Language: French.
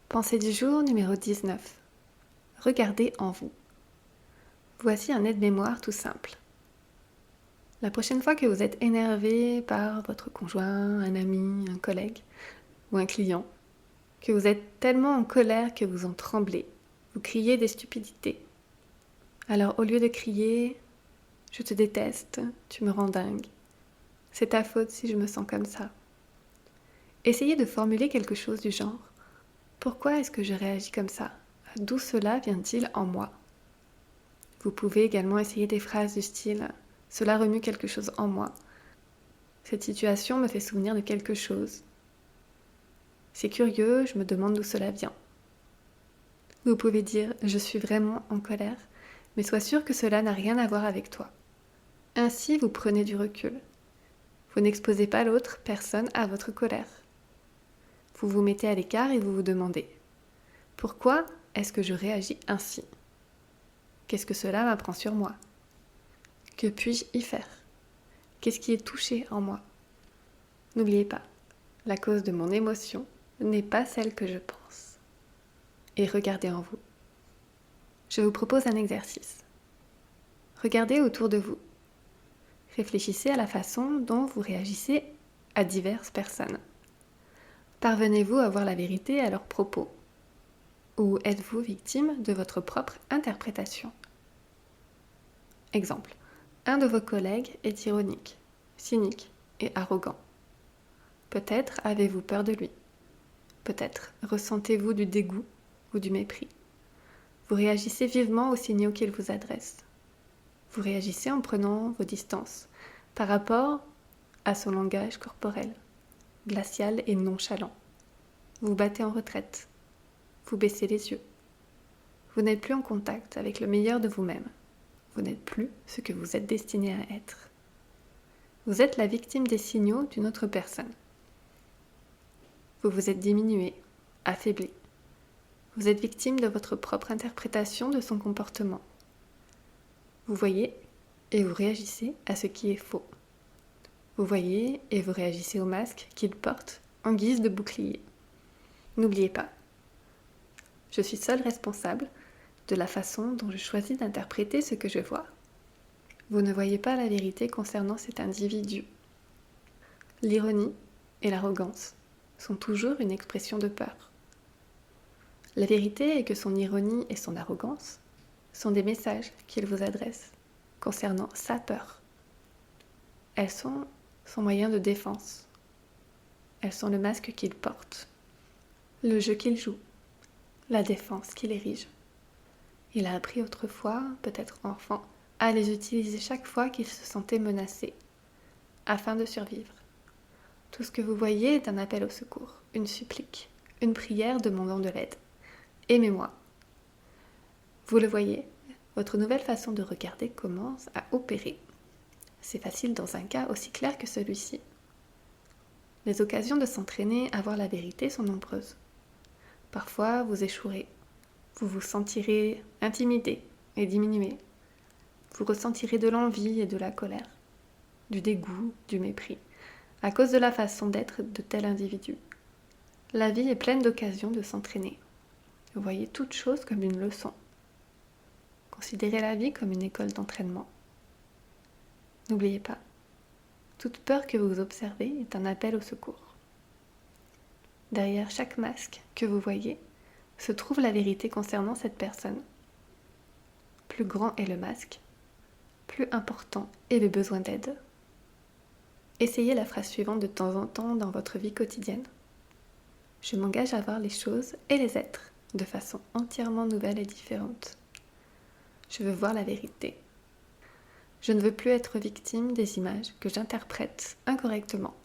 Pensée du jour numéro 19. Regardez en vous. Voici un aide-mémoire tout simple. La prochaine fois que vous êtes énervé par votre conjoint, un ami, un collègue ou un client, que vous êtes tellement en colère que vous en tremblez, vous criez des stupidités. Alors au lieu de crier « je te déteste, tu me rends dingue, c'est ta faute si je me sens comme ça », essayez de formuler quelque chose du genre « pourquoi est-ce que je réagis comme ça ? D'où cela vient-il en moi ?» Vous pouvez également essayer des phrases du style « cela remue quelque chose en moi »,« cette situation me fait souvenir de quelque chose », « c'est curieux, je me demande d'où cela vient ». Vous pouvez dire « je suis vraiment en colère », mais sois sûr que cela n'a rien à voir avec toi. Ainsi, vous prenez du recul. Vous n'exposez pas l'autre personne à votre colère. Vous vous mettez à l'écart et vous vous demandez « pourquoi est-ce que je réagis ainsi ? Qu'est-ce que cela m'apprend sur moi ? Que puis-je y faire ? Qu'est-ce qui est touché en moi ? N'oubliez pas, la cause de mon émotion n'est pas celle que je pense. » Et regardez en vous. Je vous propose un exercice. Regardez autour de vous. Réfléchissez à la façon dont vous réagissez à diverses personnes. Parvenez-vous à voir la vérité à leurs propos ? Ou êtes-vous victime de votre propre interprétation ? Exemple. Un de vos collègues est ironique, cynique et arrogant. Peut-être avez-vous peur de lui. Peut-être ressentez-vous du dégoût ou du mépris. Vous réagissez vivement aux signaux qu'il vous adresse. Vous réagissez en prenant vos distances par rapport à son langage corporel, glacial et nonchalant. Vous vous battez en retraite. Vous baissez les yeux. Vous n'êtes plus en contact avec le meilleur de vous-même. Vous n'êtes plus ce que vous êtes destiné à être. Vous êtes la victime des signaux d'une autre personne. Vous vous êtes diminué, affaibli. Vous êtes victime de votre propre interprétation de son comportement. Vous voyez et vous réagissez à ce qui est faux. Vous voyez et vous réagissez au masque qu'il porte en guise de bouclier. N'oubliez pas, je suis seule responsable de la façon dont je choisis d'interpréter ce que je vois. Vous ne voyez pas la vérité concernant cet individu. L'ironie et l'arrogance sont toujours une expression de peur. La vérité est que son ironie et son arrogance sont des messages qu'il vous adresse concernant sa peur. Elles sont son moyen de défense. Elles sont le masque qu'il porte, le jeu qu'il joue, la défense qu'il érige. Il a appris autrefois, peut-être enfant, à les utiliser chaque fois qu'il se sentait menacé, afin de survivre. Tout ce que vous voyez est un appel au secours, une supplique, une prière demandant de l'aide. Aimez-moi. Vous le voyez, votre nouvelle façon de regarder commence à opérer. C'est facile dans un cas aussi clair que celui-ci. Les occasions de s'entraîner à voir la vérité sont nombreuses. Parfois, vous échouerez. Vous vous sentirez intimidé et diminué. Vous ressentirez de l'envie et de la colère, du dégoût, du mépris, à cause de la façon d'être de tel individu. La vie est pleine d'occasions de s'entraîner. Vous voyez toute chose comme une leçon. Considérez la vie comme une école d'entraînement. N'oubliez pas, toute peur que vous observez est un appel au secours. Derrière chaque masque que vous voyez se trouve la vérité concernant cette personne. Plus grand est le masque, plus important est le besoin d'aide. Essayez la phrase suivante de temps en temps dans votre vie quotidienne. Je m'engage à voir les choses et les êtres de façon entièrement nouvelle et différente. Je veux voir la vérité. Je ne veux plus être victime des images que j'interprète incorrectement.